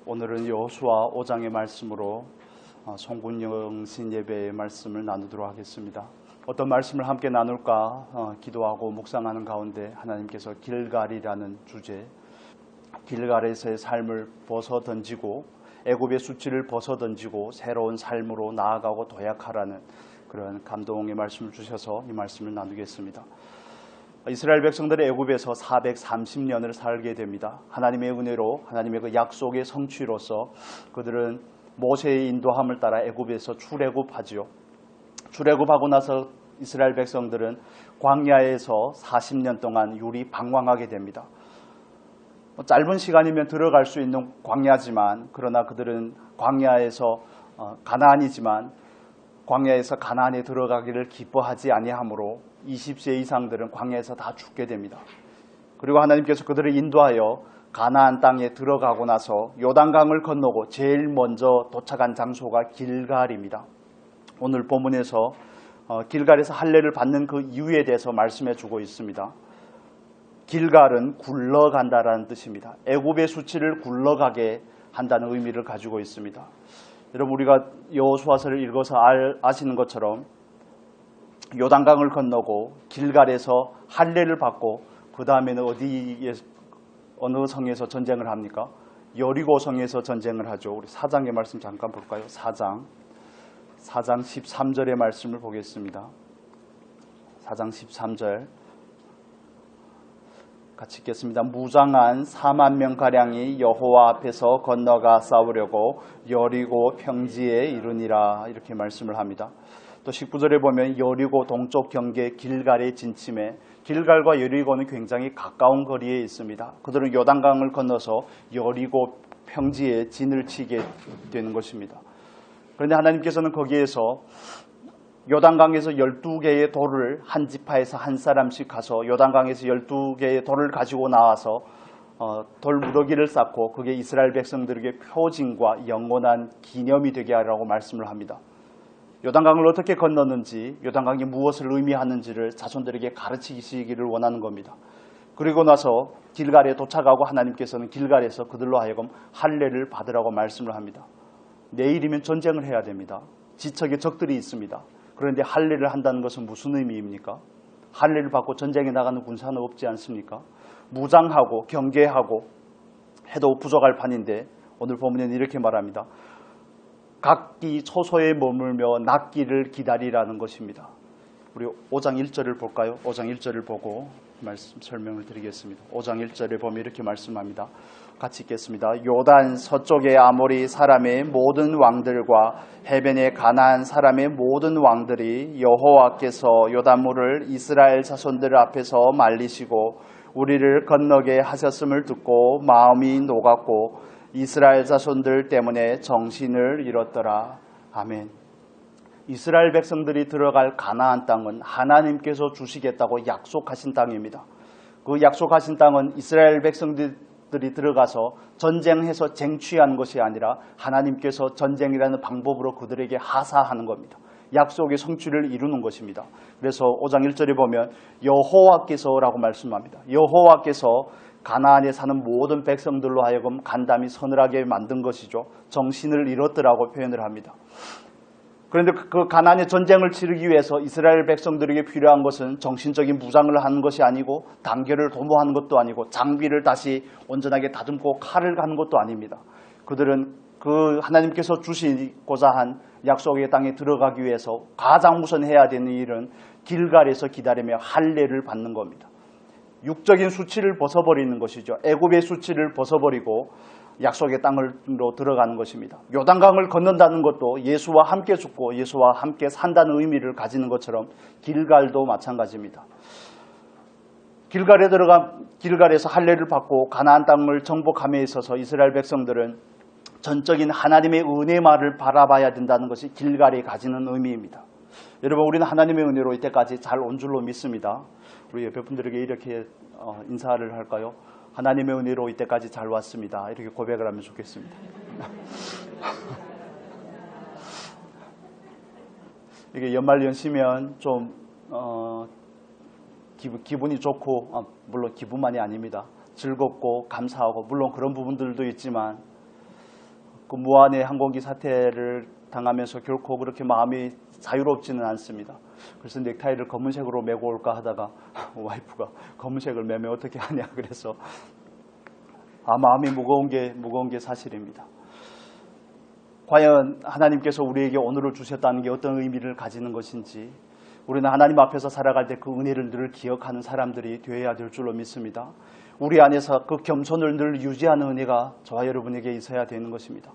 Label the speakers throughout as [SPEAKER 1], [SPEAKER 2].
[SPEAKER 1] 오늘은 여호수아 5장의 말씀으로 송군영신 예배의 말씀을 나누도록 하겠습니다. 어떤 말씀을 함께 나눌까 기도하고 묵상하는 가운데 하나님께서 길갈이라는 주제, 길갈에서의 삶을 벗어던지고 애굽의 수치를 벗어던지고 새로운 삶으로 나아가고 도약하라는 그런 감동의 말씀을 주셔서 이 말씀을 나누겠습니다. 이스라엘 백성들의 애굽에서 430년을 살게 됩니다. 하나님의 은혜로 하나님의 그 약속의 성취로서 그들은 모세의 인도함을 따라 애굽에서 출애굽하지요. 출애굽하고 나서 이스라엘 백성들은 광야에서 40년 동안 유리방황하게 됩니다. 짧은 시간이면 들어갈 수 있는 광야지만, 그러나 그들은 광야에서 가나안이지만 광야에서 가나안에 들어가기를 기뻐하지 아니하므로 20세 이상들은 광야에서 다 죽게 됩니다. 그리고 하나님께서 그들을 인도하여 가나안 땅에 들어가고 나서 요단강을 건너고 제일 먼저 도착한 장소가 길갈입니다. 오늘 본문에서 길갈에서 할례를 받는 그 이유에 대해서 말씀해 주고 있습니다. 길갈은 굴러간다라는 뜻입니다. 애굽의 수치를 굴러가게 한다는 의미를 가지고 있습니다. 여러분, 우리가 여호수아서를 읽어서 아시는 것처럼 요단강을 건너고 길갈에서 할례를 받고 그 다음에는 어느 성에서 전쟁을 합니까? 여리고 성에서 전쟁을 하죠. 우리 4장의 말씀 잠깐 볼까요? 4장 13절의 말씀을 보겠습니다. 4장 13절 같이 읽겠습니다. 무장한 4만 명가량이 여호와 앞에서 건너가 싸우려고 여리고 평지에 이르니라, 이렇게 말씀을 합니다. 또 19절에 보면 여리고 동쪽 경계 길갈의 진침에, 길갈과 여리고는 굉장히 가까운 거리에 있습니다. 그들은 요단강을 건너서 여리고 평지에 진을 치게 되는 것입니다. 그런데 하나님께서는 거기에서 요단강에서 12개의 돌을 한 지파에서 한 사람씩 가서 요단강에서 12개의 돌을 가지고 나와서 돌 무더기를 쌓고 그게 이스라엘 백성들에게 표징과 영원한 기념이 되게 하라고 말씀을 합니다. 요단강을 어떻게 건넜는지, 요단강이 무엇을 의미하는지를 자손들에게 가르치시기를 원하는 겁니다. 그리고 나서 길갈에 도착하고 하나님께서는 길갈에서 그들로 하여금 할례를 받으라고 말씀을 합니다. 내일이면 전쟁을 해야 됩니다. 지척에 적들이 있습니다. 그런데 할례를 한다는 것은 무슨 의미입니까? 할례를 받고 전쟁에 나가는 군사는 없지 않습니까? 무장하고 경계하고 해도 부족할 판인데 오늘 본문에는 이렇게 말합니다. 각기 초소에 머물며 낫기를 기다리라는 것입니다. 우리 5장 1절을 볼까요? 5장 1절을 보고 말씀 설명을 드리겠습니다. 5장 1절에 보면 이렇게 말씀합니다. 같이 읽겠습니다. 요단 서쪽의 아모리 사람의 모든 왕들과 해변의 가나안 사람의 모든 왕들이 여호와께서 요단물을 이스라엘 자손들 앞에서 말리시고 우리를 건너게 하셨음을 듣고 마음이 녹았고 이스라엘 자손들 때문에 정신을 잃었더라. 아멘. 이스라엘 백성들이 들어갈 가나안 땅은 하나님께서 주시겠다고 약속하신 땅입니다. 그 약속하신 땅은 이스라엘 백성들이 들어가서 전쟁해서 쟁취한 것이 아니라 하나님께서 전쟁이라는 방법으로 그들에게 하사하는 겁니다. 약속의 성취를 이루는 것입니다. 그래서 5장 1절에 보면 여호와께서라고 말씀합니다. 여호와께서 가나안에 사는 모든 백성들로 하여금 간담이 서늘하게 만든 것이죠. 정신을 잃었더라고 표현을 합니다. 그런데 그 가나안의 전쟁을 치르기 위해서 이스라엘 백성들에게 필요한 것은 정신적인 무장을 하는 것이 아니고 단결을 도모하는 것도 아니고 장비를 다시 온전하게 다듬고 칼을 가는 것도 아닙니다. 그들은 그 하나님께서 주시고자 한 약속의 땅에 들어가기 위해서 가장 우선 해야 되는 일은 길갈에서 기다리며 할례를 받는 겁니다. 육적인 수치를 벗어버리는 것이죠. 애굽의 수치를 벗어버리고 약속의 땅으로 들어가는 것입니다. 요단강을 건넌다는 것도 예수와 함께 죽고 예수와 함께 산다는 의미를 가지는 것처럼 길갈도 마찬가지입니다. 길갈에서 할례를 받고 가나안 땅을 정복함에 있어서 이스라엘 백성들은 전적인 하나님의 은혜만을 바라봐야 된다는 것이 길갈이 가지는 의미입니다. 여러분, 우리는 하나님의 은혜로 이때까지 잘 온 줄로 믿습니다. 우리 옆에 분들에게 이렇게 인사를 할까요? 하나님의 은혜로 이때까지 잘 왔습니다. 이렇게 고백을 하면 좋겠습니다. 이게 연말연시면 좀 기분이 좋고, 물론 기분만이 아닙니다. 즐겁고 감사하고 물론 그런 부분들도 있지만 그 무한의 항공기 사태를 당하면서 결코 그렇게 마음이 자유롭지는 않습니다. 그래서 넥타이를 검은색으로 메고 올까 하다가 와이프가 검은색을 매면 어떻게 하냐 그래서 마음이 무거운 게 사실입니다. 과연 하나님께서 우리에게 오늘을 주셨다는 게 어떤 의미를 가지는 것인지 우리는 하나님 앞에서 살아갈 때 그 은혜를 늘 기억하는 사람들이 되어야 될 줄로 믿습니다. 우리 안에서 그 겸손을 늘 유지하는 은혜가 저와 여러분에게 있어야 되는 것입니다.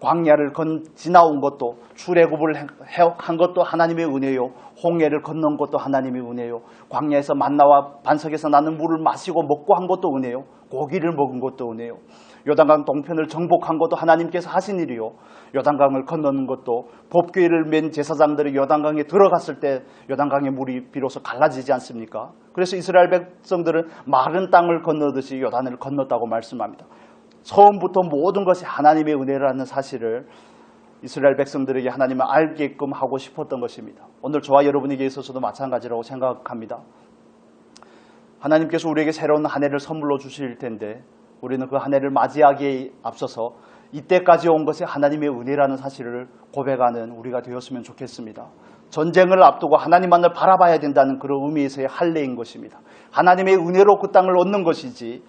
[SPEAKER 1] 광야를 지나온 것도 출애굽을 한 것도 하나님의 은혜요. 홍해를 건넌 것도 하나님의 은혜요. 광야에서 만나와 반석에서 나는 물을 마시고 먹고 한 것도 은혜요. 고기를 먹은 것도 은혜요. 요단강 동편을 정복한 것도 하나님께서 하신 일이요. 요단강을 건너는 것도 법궤를 맨 제사장들이 요단강에 들어갔을 때 요단강의 물이 비로소 갈라지지 않습니까? 그래서 이스라엘 백성들은 마른 땅을 건너듯이 요단을 건넜다고 말씀합니다. 처음부터 모든 것이 하나님의 은혜라는 사실을 이스라엘 백성들에게 하나님은 알게끔 하고 싶었던 것입니다. 오늘 저와 여러분에게 있어서도 마찬가지라고 생각합니다. 하나님께서 우리에게 새로운 한 해를 선물로 주실 텐데 우리는 그 한 해를 맞이하기에 앞서서 이때까지 온 것이 하나님의 은혜라는 사실을 고백하는 우리가 되었으면 좋겠습니다. 전쟁을 앞두고 하나님만을 바라봐야 된다는 그런 의미에서의 할례인 것입니다. 하나님의 은혜로 그 땅을 얻는 것이지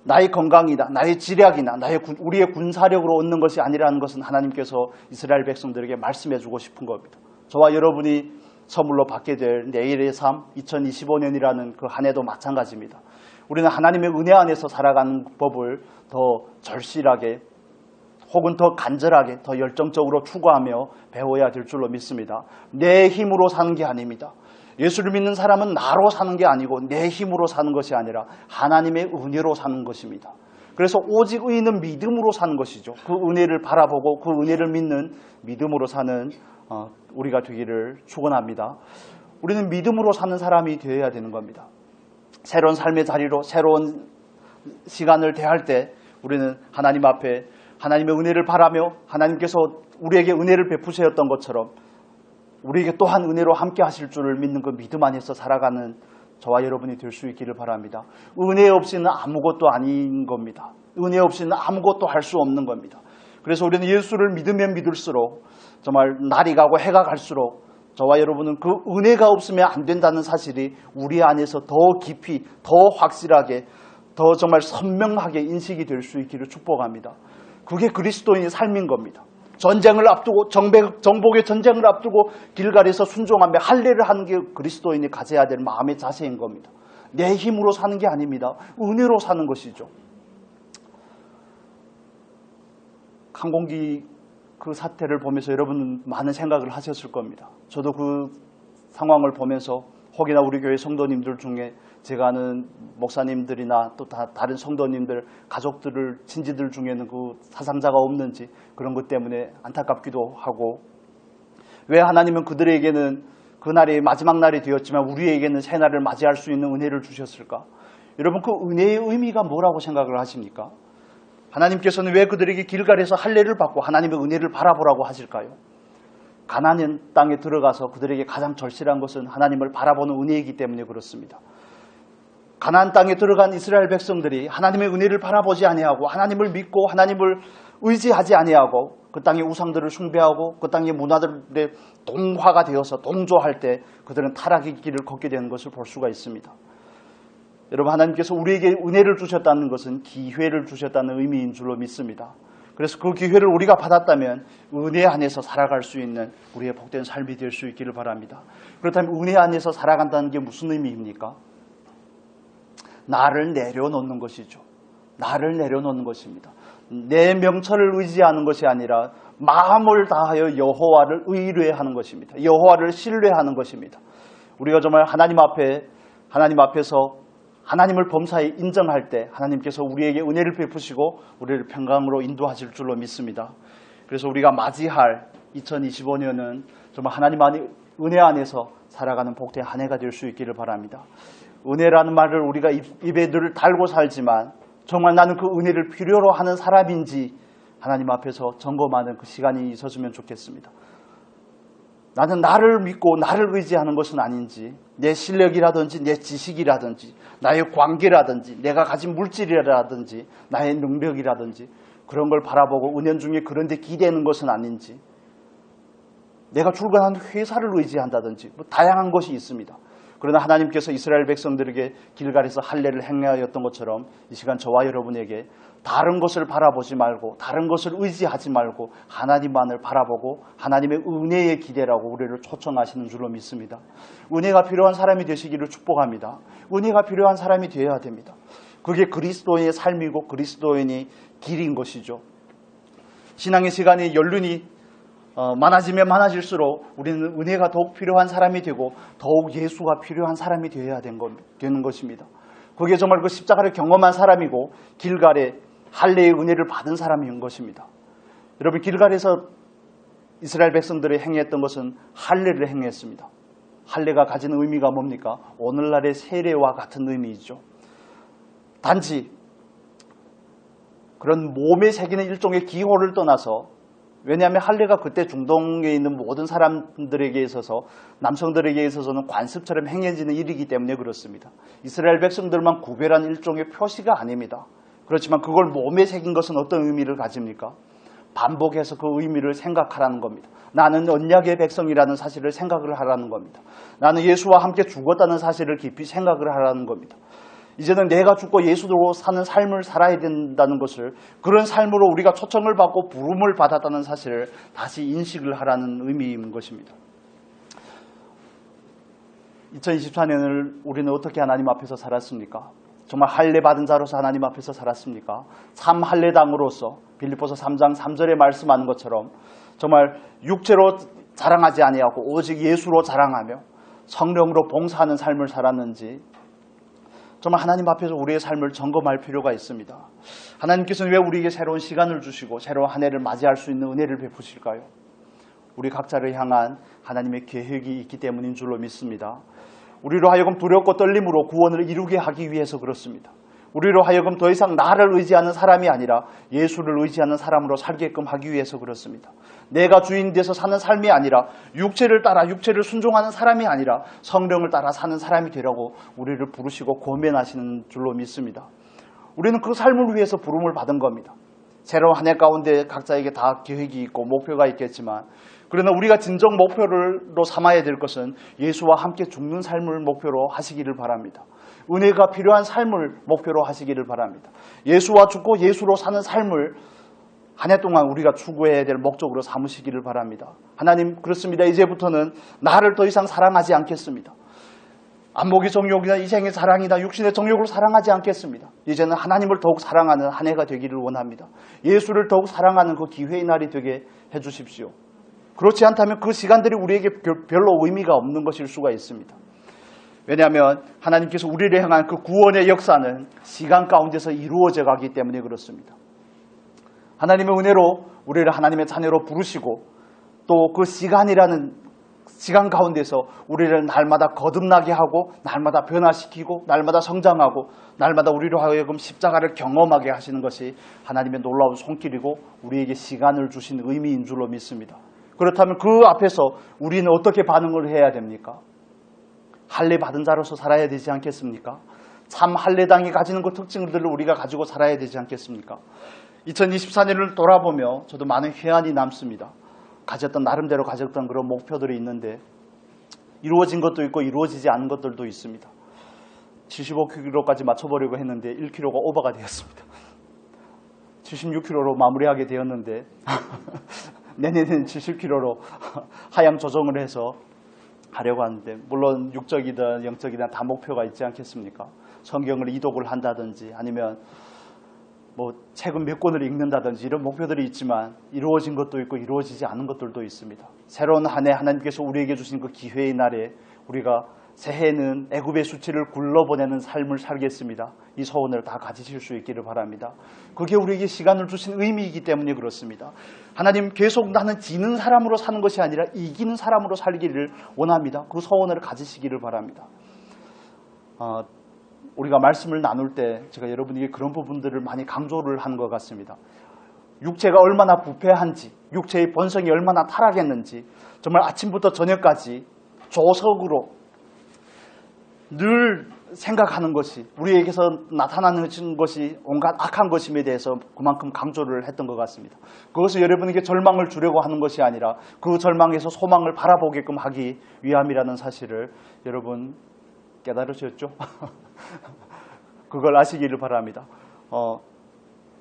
[SPEAKER 1] 나의 건강이다, 나의 지략이나 우리의 군사력으로 얻는 것이 아니라는 것은 하나님께서 이스라엘 백성들에게 말씀해 주고 싶은 겁니다. 저와 여러분이 선물로 받게 될 내일의 삶, 2025년이라는 그 한 해도 마찬가지입니다. 우리는 하나님의 은혜 안에서 살아가는 법을 더 절실하게 혹은 더 간절하게 더 열정적으로 추구하며 배워야 될 줄로 믿습니다. 내 힘으로 사는 게 아닙니다. 예수를 믿는 사람은 나로 사는 게 아니고 내 힘으로 사는 것이 아니라 하나님의 은혜로 사는 것입니다. 그래서 오직 의인은 믿음으로 사는 것이죠. 그 은혜를 바라보고 그 은혜를 믿는 믿음으로 사는 우리가 되기를 축원합니다. 우리는 믿음으로 사는 사람이 되어야 되는 겁니다. 새로운 삶의 자리로 새로운 시간을 대할 때 우리는 하나님 앞에 하나님의 은혜를 바라며 하나님께서 우리에게 은혜를 베푸셨던 것처럼 우리에게 또한 은혜로 함께 하실 줄을 믿는 그 믿음 안에서 살아가는 저와 여러분이 될 수 있기를 바랍니다. 은혜 없이는 아무것도 아닌 겁니다. 은혜 없이는 아무것도 할 수 없는 겁니다. 그래서 우리는 예수를 믿으면 믿을수록 정말 날이 가고 해가 갈수록 저와 여러분은 그 은혜가 없으면 안 된다는 사실이 우리 안에서 더 깊이, 더 확실하게, 더 정말 선명하게 인식이 될 수 있기를 축복합니다. 그게 그리스도인의 삶인 겁니다. 전쟁을 앞두고 정복의 전쟁을 앞두고 길갈에서 순종하며 할례를 하는 게 그리스도인이 가져야 될 마음의 자세인 겁니다. 내 힘으로 사는 게 아닙니다. 은혜로 사는 것이죠. 항공기 그 사태를 보면서 여러분은 많은 생각을 하셨을 겁니다. 저도 그 상황을 보면서 혹여나 우리 교회 성도님들 중에 제가 아는 목사님들이나 또 다른 성도님들, 가족들을, 친지들 중에는 그 사상자가 없는지 그런 것 때문에 안타깝기도 하고 왜 하나님은 그들에게는 그날이 마지막 날이 되었지만 우리에게는 새 날을 맞이할 수 있는 은혜를 주셨을까? 여러분 그 은혜의 의미가 뭐라고 생각을 하십니까? 하나님께서는 왜 그들에게 길갈에서 할례를 받고 하나님의 은혜를 바라보라고 하실까요? 가나안 땅에 들어가서 그들에게 가장 절실한 것은 하나님을 바라보는 은혜이기 때문에 그렇습니다. 가나안 땅에 들어간 이스라엘 백성들이 하나님의 은혜를 바라보지 아니하고 하나님을 믿고 하나님을 의지하지 아니하고 그 땅의 우상들을 숭배하고 그 땅의 문화들의 동화가 되어서 동조할 때 그들은 타락의 길을 걷게 되는 것을 볼 수가 있습니다. 여러분 하나님께서 우리에게 은혜를 주셨다는 것은 기회를 주셨다는 의미인 줄로 믿습니다. 그래서 그 기회를 우리가 받았다면 은혜 안에서 살아갈 수 있는 우리의 복된 삶이 될 수 있기를 바랍니다. 그렇다면 은혜 안에서 살아간다는 게 무슨 의미입니까? 나를 내려놓는 것이죠. 나를 내려놓는 것입니다. 내 명철을 의지하는 것이 아니라 마음을 다하여 여호와를 의뢰하는 것입니다. 여호와를 신뢰하는 것입니다. 우리가 정말 하나님 앞에서 하나님을 범사에 인정할 때 하나님께서 우리에게 은혜를 베푸시고 우리를 평강으로 인도하실 줄로 믿습니다. 그래서 우리가 맞이할 2025년은 정말 하나님 안에 은혜 안에서 살아가는 복된 한 해가 될 수 있기를 바랍니다. 은혜라는 말을 우리가 입에 늘 달고 살지만 정말 나는 그 은혜를 필요로 하는 사람인지 하나님 앞에서 점검하는 그 시간이 있었으면 좋겠습니다. 나는 나를 믿고 나를 의지하는 것은 아닌지 내 실력이라든지 내 지식이라든지 나의 관계라든지 내가 가진 물질이라든지 나의 능력이라든지 그런 걸 바라보고 은연중에 그런 데 기대는 것은 아닌지, 내가 출근하는 회사를 의지한다든지 다양한 것이 있습니다. 그러나 하나님께서 이스라엘 백성들에게 길갈에서 할례를 행하였던 것처럼 이 시간 저와 여러분에게 다른 것을 바라보지 말고 다른 것을 의지하지 말고 하나님만을 바라보고 하나님의 은혜의 기대라고 우리를 초청하시는 줄로 믿습니다. 은혜가 필요한 사람이 되시기를 축복합니다. 은혜가 필요한 사람이 되어야 됩니다. 그게 그리스도의 삶이고 그리스도인이 길인 것이죠. 신앙의 시간이 연륜이 많아지면 많아질수록 우리는 은혜가 더욱 필요한 사람이 되고 더욱 예수가 필요한 사람이 되어야 되는 것입니다. 그게 정말 그 십자가를 경험한 사람이고 길갈의 할례의 은혜를 받은 사람인 것입니다. 여러분, 길갈에서 이스라엘 백성들이 행했던 것은 할례를 행했습니다. 할례가 가지는 의미가 뭡니까? 오늘날의 세례와 같은 의미이죠. 단지 그런 몸에 새기는 일종의 기호를 떠나서, 왜냐하면 할례가 그때 중동에 있는 모든 사람들에게 있어서, 남성들에게 있어서는 관습처럼 행해지는 일이기 때문에 그렇습니다. 이스라엘 백성들만 구별한 일종의 표시가 아닙니다. 그렇지만 그걸 몸에 새긴 것은 어떤 의미를 가집니까? 반복해서 그 의미를 생각하라는 겁니다. 나는 언약의 백성이라는 사실을 생각을 하라는 겁니다. 나는 예수와 함께 죽었다는 사실을 깊이 생각을 하라는 겁니다. 이제는 내가 죽고 예수로 사는 삶을 살아야 된다는 것을, 그런 삶으로 우리가 초청을 받고 부름을 받았다는 사실을 다시 인식을 하라는 의미인 것입니다. 2024년을 우리는 어떻게 하나님 앞에서 살았습니까? 정말 할례 받은 자로서 하나님 앞에서 살았습니까? 참 할례당으로서 빌립보서 3장 3절에 말씀하는 것처럼 정말 육체로 자랑하지 아니하고 오직 예수로 자랑하며 성령으로 봉사하는 삶을 살았는지, 정말 하나님 앞에서 우리의 삶을 점검할 필요가 있습니다. 하나님께서는 왜 우리에게 새로운 시간을 주시고 새로운 한 해를 맞이할 수 있는 은혜를 베푸실까요? 우리 각자를 향한 하나님의 계획이 있기 때문인 줄로 믿습니다. 우리로 하여금 두렵고 떨림으로 구원을 이루게 하기 위해서 그렇습니다. 우리로 하여금 더 이상 나를 의지하는 사람이 아니라 예수를 의지하는 사람으로 살게끔 하기 위해서 그렇습니다. 내가 주인 돼서 사는 삶이 아니라 육체를 따라 육체를 순종하는 사람이 아니라 성령을 따라 사는 사람이 되라고 우리를 부르시고 권면하시는 줄로 믿습니다. 우리는 그 삶을 위해서 부름을 받은 겁니다. 새로운 한 해 가운데 각자에게 다 계획이 있고 목표가 있겠지만, 그러나 우리가 진정 목표로 삼아야 될 것은 예수와 함께 죽는 삶을 목표로 하시기를 바랍니다. 은혜가 필요한 삶을 목표로 하시기를 바랍니다. 예수와 죽고 예수로 사는 삶을 한 해 동안 우리가 추구해야 될 목적으로 삼으시기를 바랍니다. 하나님, 그렇습니다. 이제부터는 나를 더 이상 사랑하지 않겠습니다. 안목의 정욕이나 이생의 사랑이나 육신의 정욕을 사랑하지 않겠습니다. 이제는 하나님을 더욱 사랑하는 한 해가 되기를 원합니다. 예수를 더욱 사랑하는 그 기회의 날이 되게 해주십시오. 그렇지 않다면 그 시간들이 우리에게 별로 의미가 없는 것일 수가 있습니다. 왜냐하면 하나님께서 우리를 향한 그 구원의 역사는 시간 가운데서 이루어져 가기 때문에 그렇습니다. 하나님의 은혜로 우리를 하나님의 자녀로 부르시고 또 그 시간이라는 시간 가운데서 우리를 날마다 거듭나게 하고 날마다 변화시키고 날마다 성장하고 날마다 우리로 하여금 십자가를 경험하게 하시는 것이 하나님의 놀라운 손길이고 우리에게 시간을 주신 의미인 줄로 믿습니다. 그렇다면 그 앞에서 우리는 어떻게 반응을 해야 됩니까? 할례 받은 자로서 살아야 되지 않겠습니까? 참 할례당이 가지는 그 특징들을 우리가 가지고 살아야 되지 않겠습니까? 2024년을 돌아보며 저도 많은 회한이 남습니다. 나름대로 가졌던 그런 목표들이 있는데 이루어진 것도 있고 이루어지지 않은 것들도 있습니다. 75kg까지 맞춰보려고 했는데 1kg가 오버가 되었습니다. 76kg로 마무리하게 되었는데 내년에는 70kg로 하향 조정을 해서 하려고 하는데, 물론 육적이든 영적이든 다 목표가 있지 않겠습니까? 성경을 이독을 한다든지 아니면 책은 몇 권을 읽는다든지 이런 목표들이 있지만 이루어진 것도 있고 이루어지지 않은 것들도 있습니다. 새로운 한 해 하나님께서 우리에게 주신 그 기회의 날에 우리가 새해에는 애굽의 수치를 굴러보내는 삶을 살겠습니다. 이 소원을 다 가지실 수 있기를 바랍니다. 그게 우리에게 시간을 주신 의미이기 때문에 그렇습니다. 하나님, 계속 나는 지는 사람으로 사는 것이 아니라 이기는 사람으로 살기를 원합니다. 그 소원을 가지시기를 바랍니다. 우리가 말씀을 나눌 때 제가 여러분에게 그런 부분들을 많이 강조를 하는 것 같습니다. 육체가 얼마나 부패한지, 육체의 본성이 얼마나 타락했는지, 정말 아침부터 저녁까지 조석으로 늘 생각하는 것이, 우리에게서 나타나는 것이 온갖 악한 것임에 대해서 그만큼 강조를 했던 것 같습니다. 그것을 여러분에게 절망을 주려고 하는 것이 아니라 그 절망에서 소망을 바라보게끔 하기 위함이라는 사실을 여러분 깨달으셨죠? 그걸 아시기를 바랍니다.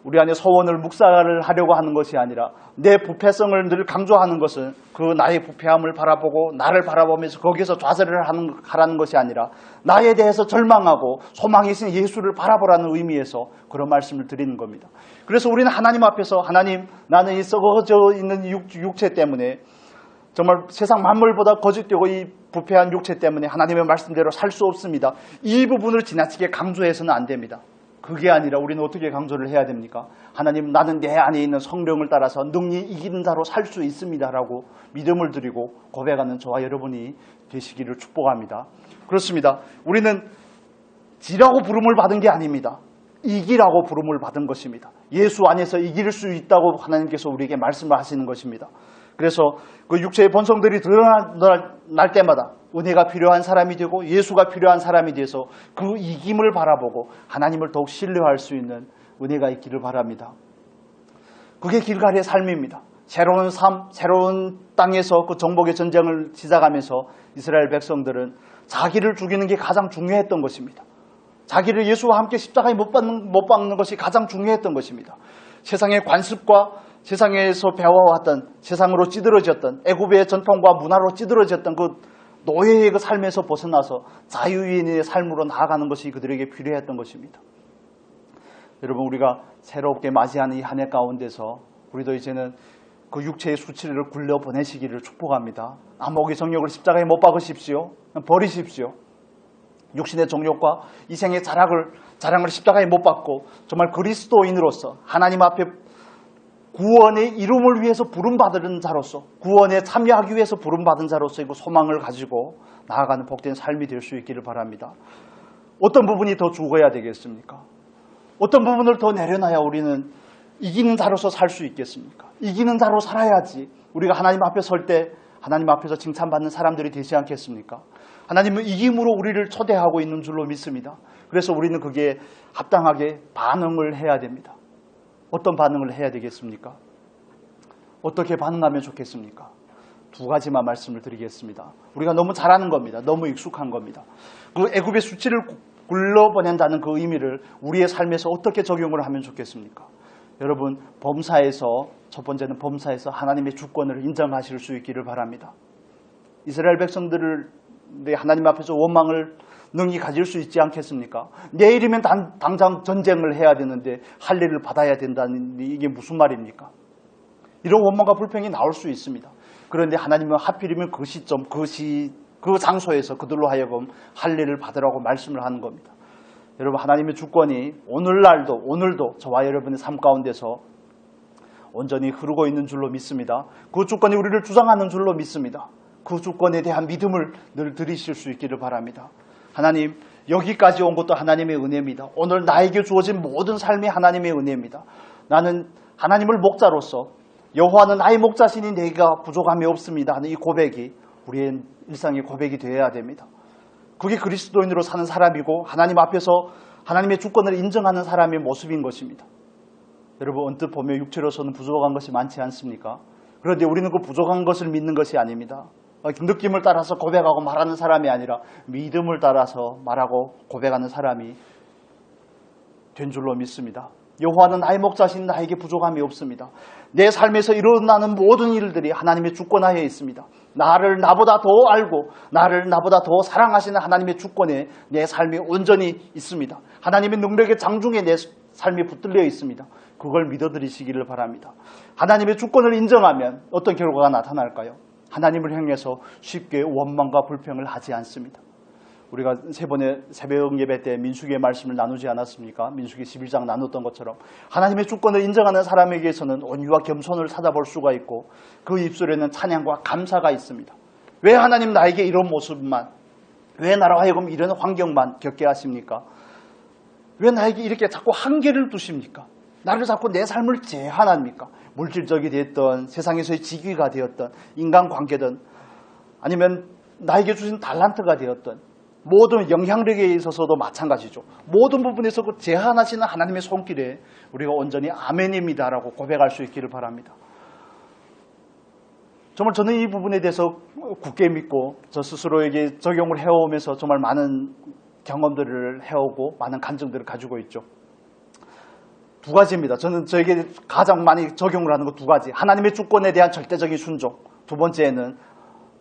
[SPEAKER 1] 우리 안에 소원을 묵살을 하려고 하는 것이 아니라 내 부패성을 늘 강조하는 것은 그 나의 부패함을 바라보고 나를 바라보면서 거기서 좌절을 하라는 것이 아니라 나에 대해서 절망하고 소망이신 예수를 바라보라는 의미에서 그런 말씀을 드리는 겁니다. 그래서 우리는 하나님 앞에서 하나님, 나는 이 썩어져 있는 육체 때문에 정말 세상 만물보다 거짓되고 이 부패한 육체 때문에 하나님의 말씀대로 살 수 없습니다. 이 부분을 지나치게 강조해서는 안 됩니다. 그게 아니라 우리는 어떻게 강조를 해야 됩니까? 하나님, 나는 내 안에 있는 성령을 따라서 능히 이기는 자로 살 수 있습니다라고 믿음을 드리고 고백하는 저와 여러분이 되시기를 축복합니다. 그렇습니다. 우리는 지라고 부름을 받은 게 아닙니다. 이기라고 부름을 받은 것입니다. 예수 안에서 이길 수 있다고 하나님께서 우리에게 말씀을 하시는 것입니다. 그래서 그 육체의 본성들이 드러날 때마다 은혜가 필요한 사람이 되고 예수가 필요한 사람이 돼서 그 이김을 바라보고 하나님을 더욱 신뢰할 수 있는 은혜가 있기를 바랍니다. 그게 길갈의 삶입니다. 새로운 삶, 새로운 땅에서 그 정복의 전쟁을 시작하면서 이스라엘 백성들은 자기를 죽이는 게 가장 중요했던 것입니다. 자기를 예수와 함께 십자가에 못 박는 것이 가장 중요했던 것입니다. 세상의 관습과 세상에서 배워왔던, 세상으로 찌들어졌던, 애굽의 전통과 문화로 찌들어졌던 그 노예의 그 삶에서 벗어나서 자유인의 삶으로 나아가는 것이 그들에게 필요했던 것입니다. 여러분, 우리가 새롭게 맞이하는 이 한 해 가운데서 우리도 이제는 그 육체의 수치를 굴려 보내시기를 축복합니다. 암흑의 정욕을 십자가에 못 박으십시오. 버리십시오. 육신의 정욕과 이생의 자랑을 십자가에 못 박고 정말 그리스도인으로서 하나님 앞에 구원의 이름을 위해서 부름받은 자로서, 구원에 참여하기 위해서 부름받은 자로서의 그 소망을 가지고 나아가는 복된 삶이 될 수 있기를 바랍니다. 어떤 부분이 더 죽어야 되겠습니까? 어떤 부분을 더 내려놔야 우리는 이기는 자로서 살 수 있겠습니까? 이기는 자로 살아야지 우리가 하나님 앞에 설 때 하나님 앞에서 칭찬받는 사람들이 되지 않겠습니까? 하나님은 이김으로 우리를 초대하고 있는 줄로 믿습니다. 그래서 우리는 그게 합당하게 반응을 해야 됩니다. 어떤 반응을 해야 되겠습니까? 어떻게 반응하면 좋겠습니까? 두 가지만 말씀을 드리겠습니다. 우리가 너무 잘하는 겁니다. 너무 익숙한 겁니다. 그 애굽의 수치를 굴러보낸다는 그 의미를 우리의 삶에서 어떻게 적용을 하면 좋겠습니까? 여러분, 범사에서, 첫 번째는 범사에서 하나님의 주권을 인정하실 수 있기를 바랍니다. 이스라엘 백성들을 하나님 앞에서 원망을 능히 가질 수 있지 않겠습니까? 내일이면 당장 전쟁을 해야 되는데 할례를 받아야 된다는 이게 무슨 말입니까? 이런 원망과 불평이 나올 수 있습니다. 그런데 하나님은 하필이면 그 시점, 그 장소에서 그들로 하여금 할례를 받으라고 말씀을 하는 겁니다. 여러분, 하나님의 주권이 오늘도 저와 여러분의 삶 가운데서 온전히 흐르고 있는 줄로 믿습니다. 그 주권이 우리를 주장하는 줄로 믿습니다. 그 주권에 대한 믿음을 늘 들이실 수 있기를 바랍니다. 하나님, 여기까지 온 것도 하나님의 은혜입니다. 오늘 나에게 주어진 모든 삶이 하나님의 은혜입니다. 나는 하나님을 목자로서 여호와는 나의 목자시니 내가 부족함이 없습니다 하는 이 고백이 우리의 일상의 고백이 되어야 됩니다. 그게 그리스도인으로 사는 사람이고 하나님 앞에서 하나님의 주권을 인정하는 사람의 모습인 것입니다. 여러분, 언뜻 보면 육체로서는 부족한 것이 많지 않습니까? 그런데 우리는 그 부족한 것을 믿는 것이 아닙니다. 느낌을 따라서 고백하고 말하는 사람이 아니라 믿음을 따라서 말하고 고백하는 사람이 된 줄로 믿습니다. 여호와는 나의 목자신 나에게 부족함이 없습니다. 내 삶에서 일어나는 모든 일들이 하나님의 주권하에 있습니다. 나를 나보다 더 알고 나를 나보다 더 사랑하시는 하나님의 주권에 내 삶이 온전히 있습니다. 하나님의 능력의 장중에 내 삶이 붙들려 있습니다. 그걸 믿어드리시기를 바랍니다. 하나님의 주권을 인정하면 어떤 결과가 나타날까요? 하나님을 향해서 쉽게 원망과 불평을 하지 않습니다. 우리가 세 번의 새벽 예배 때 민수기의 말씀을 나누지 않았습니까? 민수기 11장 나눴던 것처럼 하나님의 주권을 인정하는 사람에게서는 온유와 겸손을 찾아볼 수가 있고 그 입술에는 찬양과 감사가 있습니다. 왜 하나님 나에게 이런 모습만, 왜 나로 하여금 이런 환경만 겪게 하십니까? 왜 나에게 이렇게 자꾸 한계를 두십니까? 나를 자꾸 내 삶을 제한합니까? 물질적이 되었던, 세상에서의 직위가 되었던, 인간관계든 아니면 나에게 주신 달란트가 되었던 모든 영향력에 있어서도 마찬가지죠. 모든 부분에서 그 제한하시는 하나님의 손길에 우리가 온전히 아멘입니다라고 고백할 수 있기를 바랍니다. 정말 저는 이 부분에 대해서 굳게 믿고 저 스스로에게 적용을 해오면서 정말 많은 경험들을 해오고 많은 간증들을 가지고 있죠. 두 가지입니다. 저는 저에게 가장 많이 적용을 하는 거 두 가지. 하나님의 주권에 대한 절대적인 순종. 두 번째는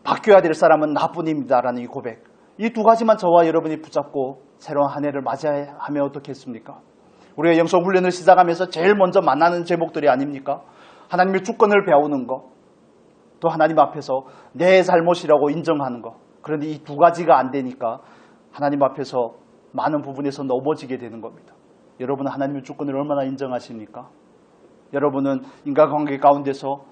[SPEAKER 1] 바뀌어야 될 사람은 나뿐입니다라는 이 고백. 이 두 가지만 저와 여러분이 붙잡고 새로운 한 해를 맞이하면 어떻겠습니까? 우리가 영성훈련을 시작하면서 제일 먼저 만나는 제목들이 아닙니까? 하나님의 주권을 배우는 것, 또 하나님 앞에서 내 잘못이라고 인정하는 것. 그런데 이 두 가지가 안 되니까 하나님 앞에서 많은 부분에서 넘어지게 되는 겁니다. 여러분은 하나님의 주권을 얼마나 인정하십니까? 여러분은 인간관계 가운데서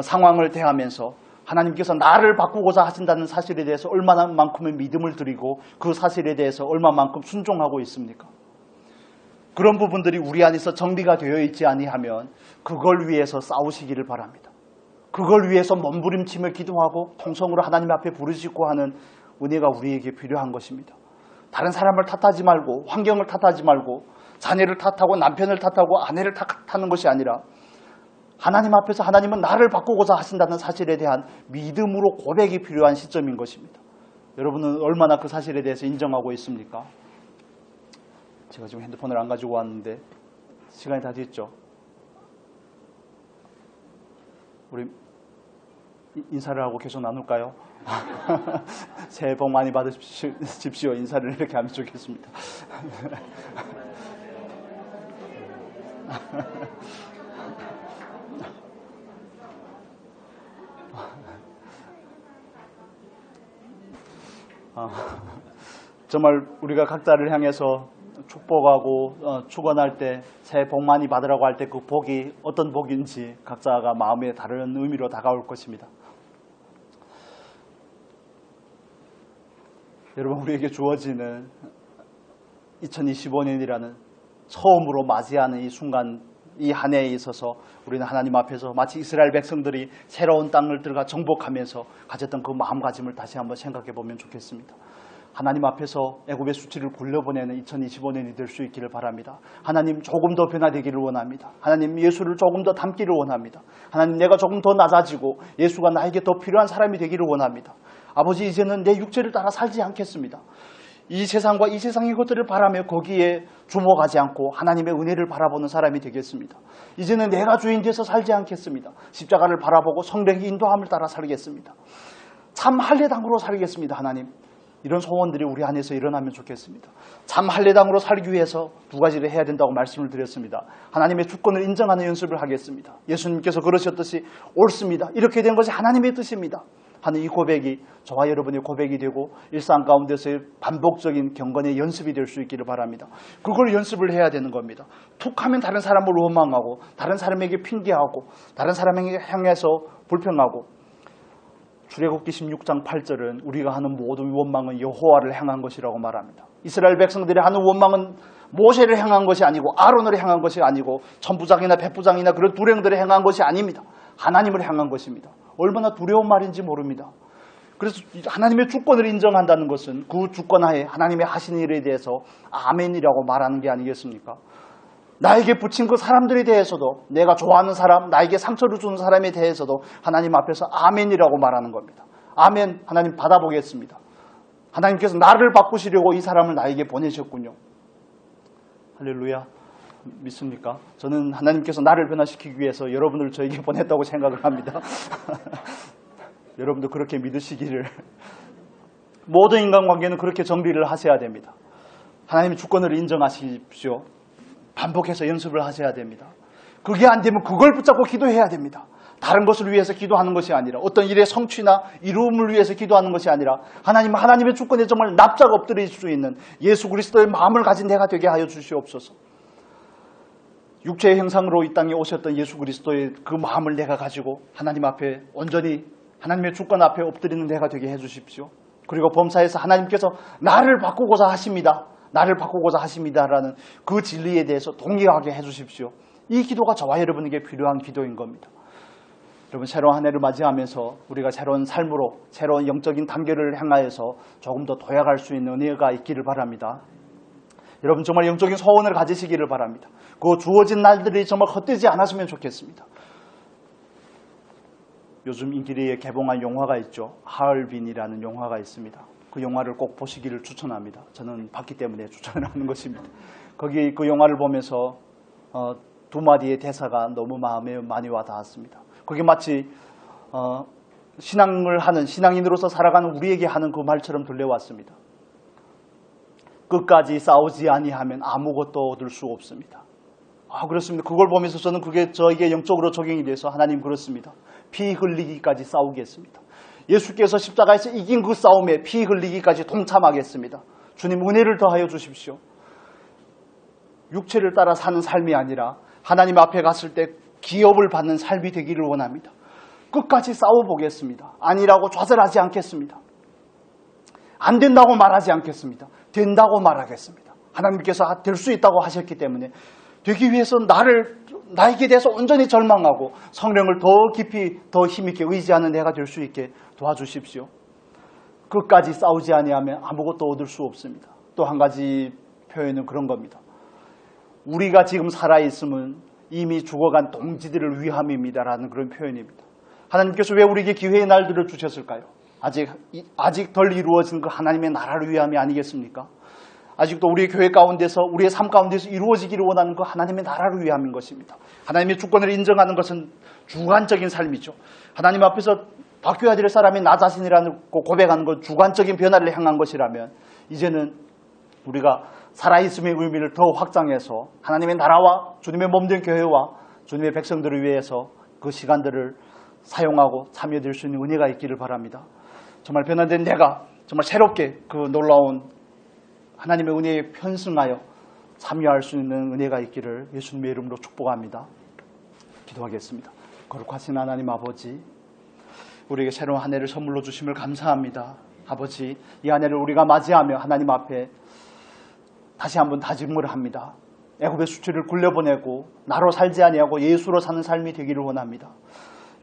[SPEAKER 1] 상황을 대하면서 하나님께서 나를 바꾸고자 하신다는 사실에 대해서 얼마만큼의 믿음을 드리고 그 사실에 대해서 얼마만큼 순종하고 있습니까? 그런 부분들이 우리 안에서 정리가 되어 있지 아니하면 그걸 위해서 싸우시기를 바랍니다. 그걸 위해서 몸부림치며 기도하고 통성으로 하나님 앞에 부르짖고 하는 은혜가 우리에게 필요한 것입니다. 다른 사람을 탓하지 말고 환경을 탓하지 말고 자녀를 탓하고 남편을 탓하고 아내를 탓하는 것이 아니라 하나님 앞에서 하나님은 나를 바꾸고자 하신다는 사실에 대한 믿음으로 고백이 필요한 시점인 것입니다. 여러분은 얼마나 그 사실에 대해서 인정하고 있습니까? 제가 지금 핸드폰을 안 가지고 왔는데 시간이 다 됐죠? 우리 인사를 하고 계속 나눌까요? 새해 복 많이 받으십시오. 인사를 이렇게 하면 좋겠습니다. 정말 우리가 각자를 향해서 축복하고 축원할 때 새해 복 많이 받으라고 할 때 그 복이 어떤 복인지 각자가 마음에 다른 의미로 다가올 것입니다. 여러분, 우리에게 주어지는 2025년이라는 처음으로 맞이하는 이 순간, 이 한 해에 있어서 우리는 하나님 앞에서 마치 이스라엘 백성들이 새로운 땅을 들어가 정복하면서 가졌던 그 마음가짐을 다시 한번 생각해 보면 좋겠습니다. 하나님 앞에서 애굽의 수치를 굴려보내는 2025년이 될 수 있기를 바랍니다. 하나님, 조금 더 변화되기를 원합니다. 하나님, 예수를 조금 더 닮기를 원합니다. 하나님, 내가 조금 더 낮아지고 예수가 나에게 더 필요한 사람이 되기를 원합니다. 아버지, 이제는 내 육체를 따라 살지 않겠습니다. 이 세상과 이 세상의 것들을 바라며 거기에 주목하지 않고 하나님의 은혜를 바라보는 사람이 되겠습니다. 이제는 내가 주인 돼서 살지 않겠습니다. 십자가를 바라보고 성령의 인도함을 따라 살겠습니다. 참 할례당으로 살겠습니다. 하나님, 이런 소원들이 우리 안에서 일어나면 좋겠습니다. 참 할례당으로 살기 위해서 두 가지를 해야 된다고 말씀을 드렸습니다. 하나님의 주권을 인정하는 연습을 하겠습니다. 예수님께서 그러셨듯이 옳습니다. 이렇게 된 것이 하나님의 뜻입니다. 하는 이 고백이 저와 여러분의 고백이 되고 일상 가운데서의 반복적인 경건의 연습이 될 수 있기를 바랍니다. 그걸 연습을 해야 되는 겁니다. 툭 하면 다른 사람을 원망하고 다른 사람에게 핑계하고 다른 사람에게 향해서 불평하고, 출애굽기 16장 8절은 우리가 하는 모든 원망은 여호와를 향한 것이라고 말합니다. 이스라엘 백성들이 하는 원망은 모세를 향한 것이 아니고 아론을 향한 것이 아니고 천부장이나 백부장이나 그런 두령들을 향한 것이 아닙니다. 하나님을 향한 것입니다. 얼마나 두려운 말인지 모릅니다. 그래서 하나님의 주권을 인정한다는 것은 그 주권하에 하나님의 하신 일에 대해서 아멘이라고 말하는 게 아니겠습니까? 나에게 붙인 그 사람들에 대해서도, 내가 좋아하는 사람, 나에게 상처를 주는 사람에 대해서도 하나님 앞에서 아멘이라고 말하는 겁니다. 아멘, 하나님 받아보겠습니다. 하나님께서 나를 바꾸시려고 이 사람을 나에게 보내셨군요. 할렐루야. 믿습니까? 저는 하나님께서 나를 변화시키기 위해서 여러분을 저에게 보냈다고 생각을 합니다. 여러분도 그렇게 믿으시기를. 모든 인간관계는 그렇게 정리를 하셔야 됩니다. 하나님의 주권을 인정하십시오. 반복해서 연습을 하셔야 됩니다. 그게 안 되면 그걸 붙잡고 기도해야 됩니다. 다른 것을 위해서 기도하는 것이 아니라, 어떤 일의 성취나 이루음을 위해서 기도하는 것이 아니라, 하나님의 주권에 정말 납작 엎드릴 수 있는 예수 그리스도의 마음을 가진 내가 되게 하여 주시옵소서. 육체의 형상으로 이 땅에 오셨던 예수 그리스도의 그 마음을 내가 가지고 하나님 앞에 온전히 하나님의 주권 앞에 엎드리는 내가 되게 해주십시오. 그리고 범사에서 하나님께서 나를 바꾸고자 하십니다. 나를 바꾸고자 하십니다라는 그 진리에 대해서 동의하게 해주십시오. 이 기도가 저와 여러분에게 필요한 기도인 겁니다. 여러분, 새로운 한 해를 맞이하면서 우리가 새로운 삶으로, 새로운 영적인 단계를 향하여서 조금 더 도약할 수 있는 은혜가 있기를 바랍니다. 여러분, 정말 영적인 소원을 가지시기를 바랍니다. 그 주어진 날들이 정말 헛되지 않았으면 좋겠습니다. 요즘 인기리에 개봉한 영화가 있죠. 하얼빈이라는 영화가 있습니다. 그 영화를 꼭 보시기를 추천합니다. 저는 봤기 때문에 추천을 하는 것입니다. 거기 그 영화를 보면서 두 마디의 대사가 너무 마음에 많이 와닿았습니다. 그게 마치 신앙을 하는, 신앙인으로서 살아가는 우리에게 하는 그 말처럼 들려왔습니다. 끝까지 싸우지 아니하면 아무것도 얻을 수 없습니다. 그렇습니다. 그걸 보면서 저는 그게 저에게 영적으로 적용이 돼서 하나님 그렇습니다. 피 흘리기까지 싸우겠습니다. 예수께서 십자가에서 이긴 그 싸움에 피 흘리기까지 동참하겠습니다. 주님, 은혜를 더하여 주십시오. 육체를 따라 사는 삶이 아니라 하나님 앞에 갔을 때 기업을 받는 삶이 되기를 원합니다. 끝까지 싸워보겠습니다. 아니라고 좌절하지 않겠습니다. 안 된다고 말하지 않겠습니다. 된다고 말하겠습니다. 하나님께서 될 수 있다고 하셨기 때문에 되기 위해서 나에게 대해서 온전히 절망하고 성령을 더 깊이 더 힘있게 의지하는 내가 될 수 있게 도와주십시오. 끝까지 싸우지 아니하면 아무것도 얻을 수 없습니다. 또 한 가지 표현은 그런 겁니다. 우리가 지금 살아있음은 이미 죽어간 동지들을 위함입니다라는 그런 표현입니다. 하나님께서 왜 우리에게 기회의 날들을 주셨을까요? 아직 덜 이루어진 그 하나님의 나라를 위함이 아니겠습니까? 아직도 우리의 교회 가운데서, 우리의 삶 가운데서 이루어지기를 원하는 그 하나님의 나라를 위함인 것입니다. 하나님의 주권을 인정하는 것은 주관적인 삶이죠. 하나님 앞에서 바뀌어야 될 사람이 나 자신이라는 고백하는 것, 주관적인 변화를 향한 것이라면 이제는 우리가 살아있음의 의미를 더 확장해서 하나님의 나라와 주님의 몸된 교회와 주님의 백성들을 위해서 그 시간들을 사용하고 참여될 수 있는 은혜가 있기를 바랍니다. 정말 변화된 내가 정말 새롭게 그 놀라운 하나님의 은혜에 편승하여 참여할 수 있는 은혜가 있기를 예수님의 이름으로 축복합니다. 기도하겠습니다. 거룩하신 하나님 아버지, 우리에게 새로운 한 해를 선물로 주심을 감사합니다. 아버지, 이 한 해를 우리가 맞이하며 하나님 앞에 다시 한번 다짐을 합니다. 애굽의 수치를 굴려보내고 나로 살지 아니하고 예수로 사는 삶이 되기를 원합니다.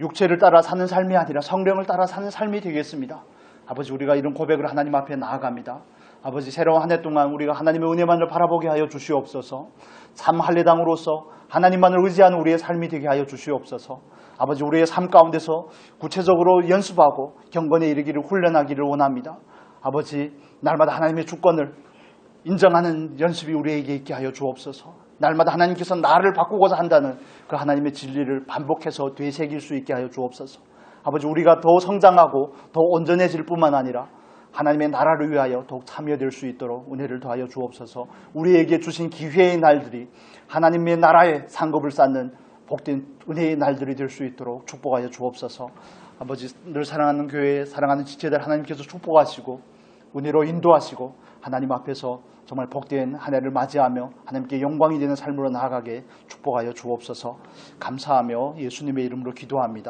[SPEAKER 1] 육체를 따라 사는 삶이 아니라 성령을 따라 사는 삶이 되겠습니다. 아버지, 우리가 이런 고백을 하나님 앞에 나아갑니다. 아버지, 새로운 한 해 동안 우리가 하나님의 은혜만을 바라보게 하여 주시옵소서. 참 할례당으로서 하나님만을 의지하는 우리의 삶이 되게 하여 주시옵소서. 아버지, 우리의 삶 가운데서 구체적으로 연습하고 경건에 이르기를 훈련하기를 원합니다. 아버지, 날마다 하나님의 주권을 인정하는 연습이 우리에게 있게 하여 주옵소서. 날마다 하나님께서 나를 바꾸고자 한다는 그 하나님의 진리를 반복해서 되새길 수 있게 하여 주옵소서. 아버지, 우리가 더 성장하고 더 온전해질 뿐만 아니라 하나님의 나라를 위하여 더욱 참여될 수 있도록 은혜를 더하여 주옵소서. 우리에게 주신 기회의 날들이 하나님의 나라의 상급을 쌓는 복된 은혜의 날들이 될 수 있도록 축복하여 주옵소서. 아버지, 늘 사랑하는 교회, 사랑하는 지체들 하나님께서 축복하시고 은혜로 인도하시고 하나님 앞에서 정말 복된 한 해를 맞이하며 하나님께 영광이 되는 삶으로 나아가게 축복하여 주옵소서. 감사하며 예수님의 이름으로 기도합니다.